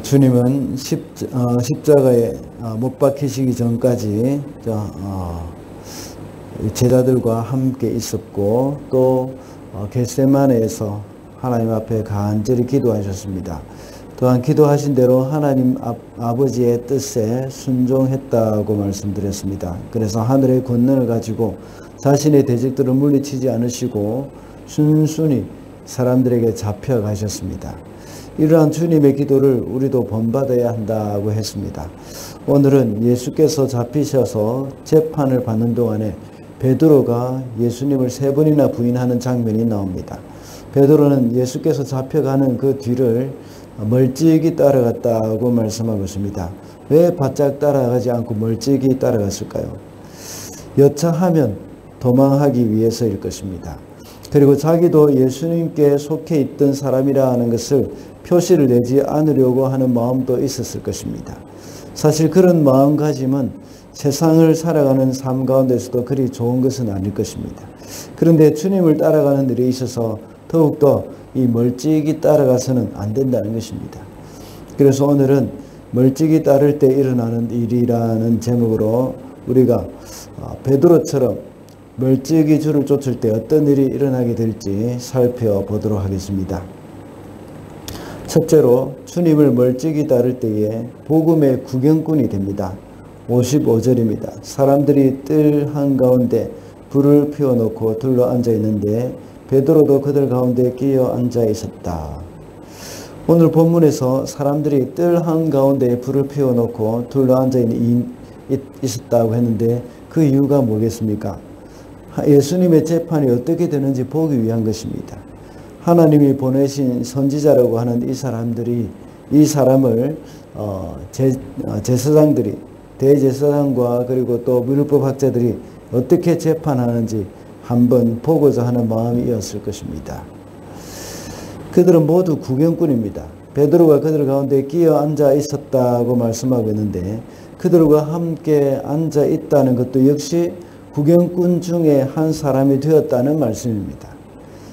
주님은 십자가에 못 박히시기 전까지 제자들과 함께 있었고 또 겟세마네에서 하나님 앞에 간절히 기도하셨습니다. 또한 기도하신 대로 하나님 아버지의 뜻에 순종했다고 말씀드렸습니다. 그래서 하늘의 권능을 가지고 자신의 대적들을 물리치지 않으시고 순순히 사람들에게 잡혀가셨습니다. 이러한 주님의 기도를 우리도 본받아야 한다고 했습니다. 오늘은 예수께서 잡히셔서 재판을 받는 동안에 베드로가 예수님을 3번이나 부인하는 장면이 나옵니다. 베드로는 예수께서 잡혀가는 그 뒤를 멀찍이 따라갔다고 말씀하고 있습니다. 왜 바짝 따라가지 않고 멀찍이 따라갔을까요? 여차하면 도망하기 위해서일 것입니다. 그리고 자기도 예수님께 속해 있던 사람이라 하는 것을 표시를 내지 않으려고 하는 마음도 있었을 것입니다. 사실 그런 마음가짐은 세상을 살아가는 삶 가운데서도 그리 좋은 것은 아닐 것입니다. 그런데 주님을 따라가는 일에 있어서 더욱더 이 멀찍이 따라가서는 안 된다는 것입니다. 그래서 오늘은 멀찍이 따를 때 일어나는 일이라는 제목으로 우리가 베드로처럼 멀찍이 주를 쫓을 때 어떤 일이 일어나게 될지 살펴보도록 하겠습니다. 첫째로 주님을 멀찍이 따를 때에 복음의 구경꾼이 됩니다. 55절입니다. 사람들이 뜰 한가운데 불을 피워놓고 둘러앉아 있는데 베드로도 그들 가운데 끼어 앉아 있었다. 오늘 본문에서 사람들이 뜰 한가운데 불을 피워놓고 둘러앉아 있었다고 했는데 그 이유가 뭐겠습니까? 예수님의 재판이 어떻게 되는지 보기 위한 것입니다. 하나님이 보내신 선지자라고 하는 이 사람들이 이 사람을 제사장들이 대제사장과 그리고 또 율법학자들이 어떻게 재판하는지 한번 보고자 하는 마음이었을 것입니다. 그들은 모두 구경꾼입니다. 베드로가 그들 가운데 끼어 앉아 있었다고 말씀하고 있는데 그들과 함께 앉아 있다는 것도 역시 구경꾼 중에 한 사람이 되었다는 말씀입니다.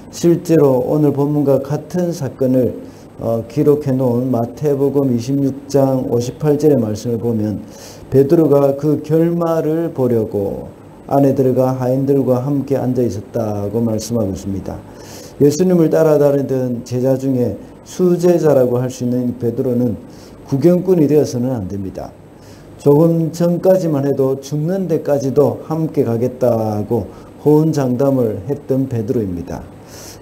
실제로 오늘 본문과 같은 사건을 기록해 놓은 마태복음 26장 58절의 말씀을 보면 베드로가 그 결말을 보려고 안에 들어가 하인들과 함께 앉아 있었다고 말씀하고 있습니다. 예수님을 따라다니던 제자 중에 수제자라고 할 수 있는 베드로는 구경꾼이 되어서는 안 됩니다. 조금 전까지만 해도 죽는 데까지도 함께 가겠다고 호언장담을 했던 베드로입니다.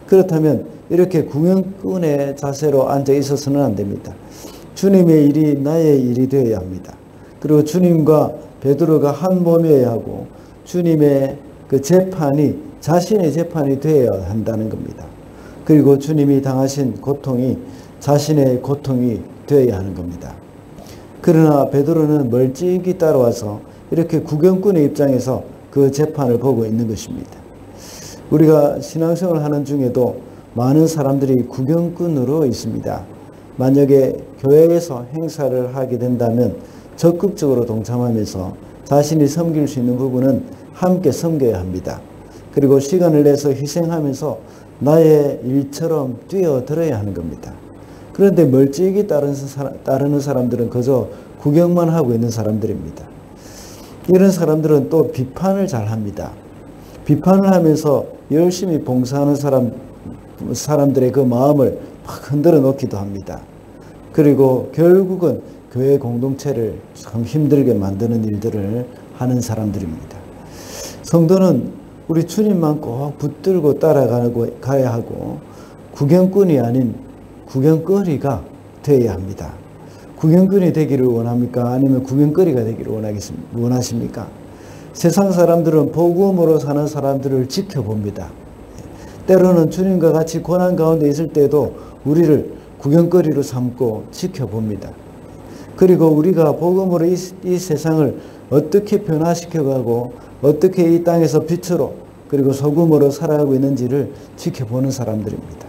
그렇다면 이렇게 구경꾼의 자세로 앉아 있어서는 안 됩니다. 주님의 일이 나의 일이 되어야 합니다. 그리고 주님과 베드로가 한 몸이어야 하고 주님의 그 재판이 자신의 재판이 되어야 한다는 겁니다. 그리고 주님이 당하신 고통이 자신의 고통이 되어야 하는 겁니다. 그러나 베드로는 멀찍이 따라와서 이렇게 구경꾼의 입장에서 그 재판을 보고 있는 것입니다. 우리가 신앙생활을 하는 중에도 많은 사람들이 구경꾼으로 있습니다. 만약에 교회에서 행사를 하게 된다면 적극적으로 동참하면서 자신이 섬길 수 있는 부분은 함께 섬겨야 합니다. 그리고 시간을 내서 희생하면서 나의 일처럼 뛰어들어야 하는 겁니다. 그런데 멀찍이 따르는 사람들은 그저 구경만 하고 있는 사람들입니다. 이런 사람들은 또 비판을 잘 합니다. 비판을 하면서 열심히 봉사하는 사람들의 그 마음을 막 흔들어 놓기도 합니다. 그리고 결국은 교회 공동체를 참 힘들게 만드는 일들을 하는 사람들입니다. 성도는 우리 주님만 꼭 붙들고 따라가야 하고 구경꾼이 아닌 구경거리가 되어야 합니다. 구경꾼이 되기를 원합니까? 아니면 구경거리가 되기를 원하십니까? 세상 사람들은 복음으로 사는 사람들을 지켜봅니다. 때로는 주님과 같이 고난 가운데 있을 때도 우리를 구경거리로 삼고 지켜봅니다. 그리고 우리가 복음으로 이 세상을 어떻게 변화시켜가고 어떻게 이 땅에서 빛으로 그리고 소금으로 살아가고 있는지를 지켜보는 사람들입니다.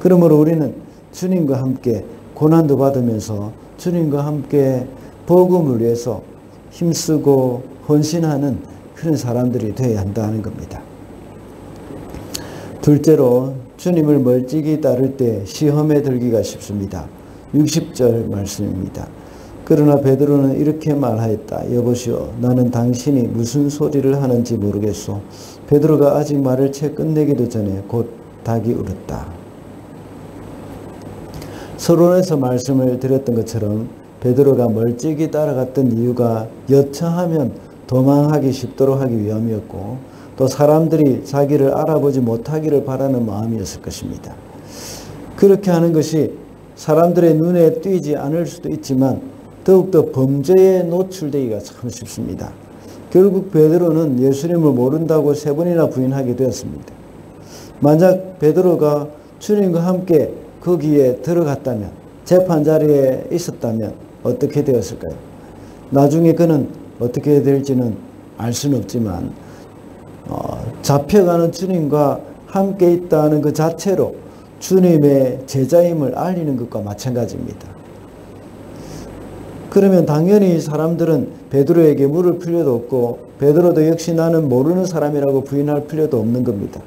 그러므로 우리는 주님과 함께 고난도 받으면서 주님과 함께 복음을 위해서 힘쓰고 헌신하는 그런 사람들이 되어야 한다는 겁니다. 둘째로 주님을 멀찍이 따를 때 시험에 들기가 쉽습니다. 60절 말씀입니다. 그러나 베드로는 이렇게 말하였다. 여보시오, 나는 당신이 무슨 소리를 하는지 모르겠소. 베드로가 아직 말을 채 끝내기도 전에 곧 닭이 울었다. 서론에서 말씀을 드렸던 것처럼 베드로가 멀찍이 따라갔던 이유가 여차하면 도망하기 쉽도록 하기 위함이었고, 또 사람들이 자기를 알아보지 못하기를 바라는 마음이었을 것입니다. 그렇게 하는 것이 사람들의 눈에 띄지 않을 수도 있지만 더욱더 범죄에 노출되기가 참 쉽습니다. 결국 베드로는 예수님을 모른다고 3번이나 부인하게 되었습니다. 만약 베드로가 주님과 함께 거기에 들어갔다면, 재판 자리에 있었다면 어떻게 되었을까요? 나중에 그는 어떻게 될지는 알 수는 없지만 잡혀가는 주님과 함께 있다는 그 자체로 주님의 제자임을 알리는 것과 마찬가지입니다. 그러면 당연히 사람들은 베드로에게 물을 필요도 없고 베드로도 역시 나는 모르는 사람이라고 부인할 필요도 없는 겁니다.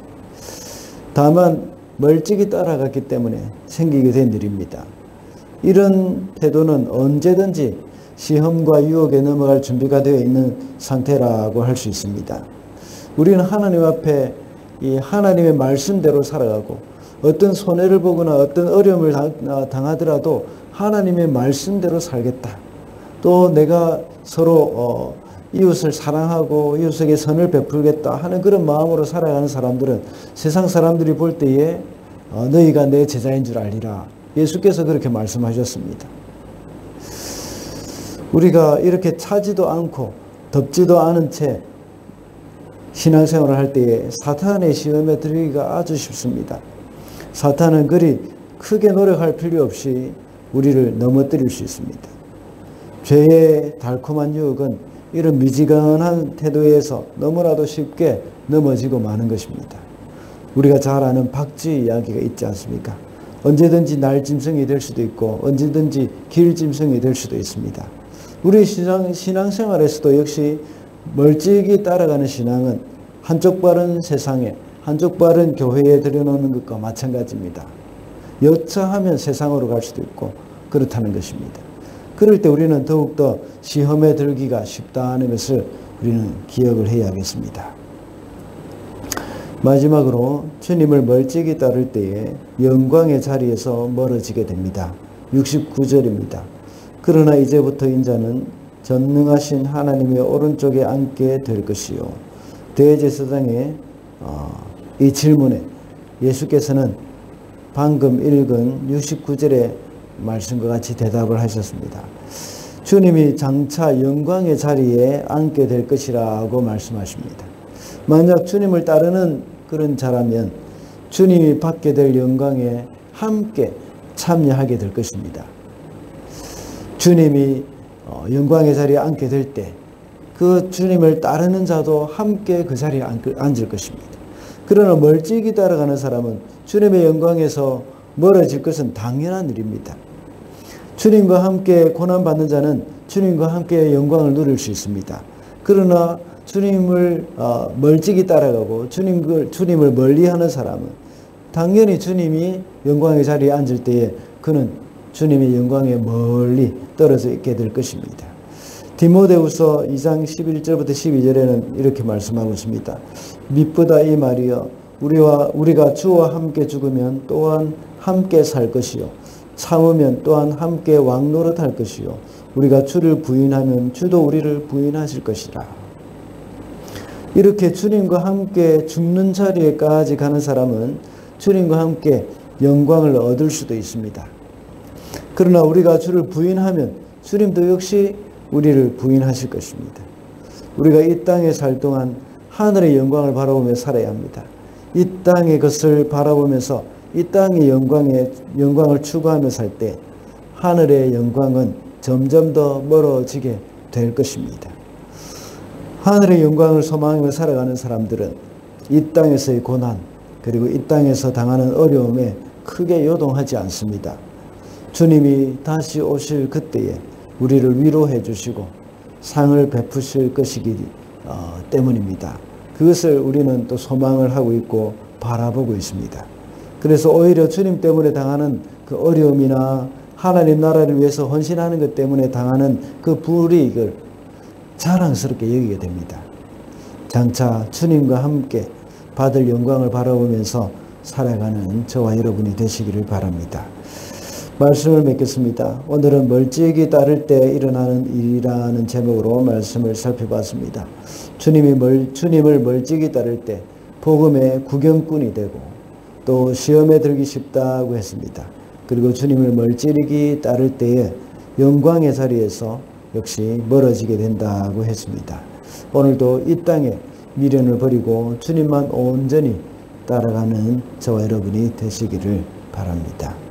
다만 멀찍이 따라갔기 때문에 생기게 된 일입니다. 이런 태도는 언제든지 시험과 유혹에 넘어갈 준비가 되어 있는 상태라고 할 수 있습니다. 우리는 하나님 앞에 이 하나님의 말씀대로 살아가고 어떤 손해를 보거나 어떤 어려움을 당하더라도 하나님의 말씀대로 살겠다. 또 내가 서로 이웃을 사랑하고 이웃에게 선을 베풀겠다 하는 그런 마음으로 살아가는 사람들은 세상 사람들이 볼 때에 너희가 내 제자인 줄 알리라. 예수께서 그렇게 말씀하셨습니다. 우리가 이렇게 차지도 않고 덥지도 않은 채 신앙생활을 할 때에 사탄의 시험에 들기가 아주 쉽습니다. 사탄은 그리 크게 노력할 필요 없이 우리를 넘어뜨릴 수 있습니다. 죄의 달콤한 유혹은 이런 미지근한 태도에서 너무나도 쉽게 넘어지고 마는 것입니다. 우리가 잘 아는 박쥐 이야기가 있지 않습니까? 언제든지 날짐승이 될 수도 있고 언제든지 길짐승이 될 수도 있습니다. 우리 신앙생활에서도 역시 멀찍이 따라가는 신앙은 한쪽 발은 세상에 한쪽 발은 교회에 들여놓는 것과 마찬가지입니다. 여차하면 세상으로 갈 수도 있고 그렇다는 것입니다. 그럴 때 우리는 더욱더 시험에 들기가 쉽다는 것을 우리는 기억을 해야겠습니다. 마지막으로 주님을 멀찍이 따를 때에 영광의 자리에서 멀어지게 됩니다. 69절입니다. 그러나 이제부터 인자는 전능하신 하나님의 오른쪽에 앉게 될 것이요. 대제사장의 이 질문에 예수께서는 방금 읽은 69절의 말씀과 같이 대답을 하셨습니다. 주님이 장차 영광의 자리에 앉게 될 것이라고 말씀하십니다. 만약 주님을 따르는 그런 자라면 주님이 받게 될 영광에 함께 참여하게 될 것입니다. 주님이 영광의 자리에 앉게 될 때 그 주님을 따르는 자도 함께 그 자리에 앉을 것입니다. 그러나 멀찍이 따라가는 사람은 주님의 영광에서 멀어질 것은 당연한 일입니다. 주님과 함께 고난받는 자는 주님과 함께 영광을 누릴 수 있습니다. 그러나 주님을 멀찍이 따라가고 주님을 멀리하는 사람은 당연히 주님이 영광의 자리에 앉을 때에 그는 주님의 영광에 멀리 떨어져 있게 될 것입니다. 디모데후서 2장 11절부터 12절에는 이렇게 말씀하고 있습니다. 미쁘다 이 말이여 우리가 주와 함께 죽으면 또한 함께 살 것이요 참으면 또한 함께 왕노릇할 것이요 우리가 주를 부인하면 주도 우리를 부인하실 것이라. 이렇게 주님과 함께 죽는 자리에까지 가는 사람은 주님과 함께 영광을 얻을 수도 있습니다. 그러나 우리가 주를 부인하면 주님도 역시 우리를 부인하실 것입니다. 우리가 이 땅에 살 동안 하늘의 영광을 바라보며 살아야 합니다. 이 땅의 것을 바라보면서 이 땅의 영광을 추구하며 살 때 하늘의 영광은 점점 더 멀어지게 될 것입니다. 하늘의 영광을 소망하며 살아가는 사람들은 이 땅에서의 고난 그리고 이 땅에서 당하는 어려움에 크게 요동하지 않습니다. 주님이 다시 오실 그때에 우리를 위로해 주시고 상을 베푸실 것이기 때문입니다. 그것을 우리는 또 소망을 하고 있고 바라보고 있습니다. 그래서 오히려 주님 때문에 당하는 그 어려움이나 하나님 나라를 위해서 헌신하는 것 때문에 당하는 그 불이익을 자랑스럽게 여기게 됩니다. 장차 주님과 함께 받을 영광을 바라보면서 살아가는 저와 여러분이 되시기를 바랍니다. 말씀을 맺겠습니다. 오늘은 멀찍이 따를 때 일어나는 일이라는 제목으로 말씀을 살펴봤습니다. 주님을 멀찍이 따를 때 복음의 구경꾼이 되고 또 시험에 들기 쉽다고 했습니다. 그리고 주님을 멀찍이 따를 때에 영광의 자리에서 역시 멀어지게 된다고 했습니다. 오늘도 이 땅에 미련을 버리고 주님만 온전히 따라가는 저와 여러분이 되시기를 바랍니다.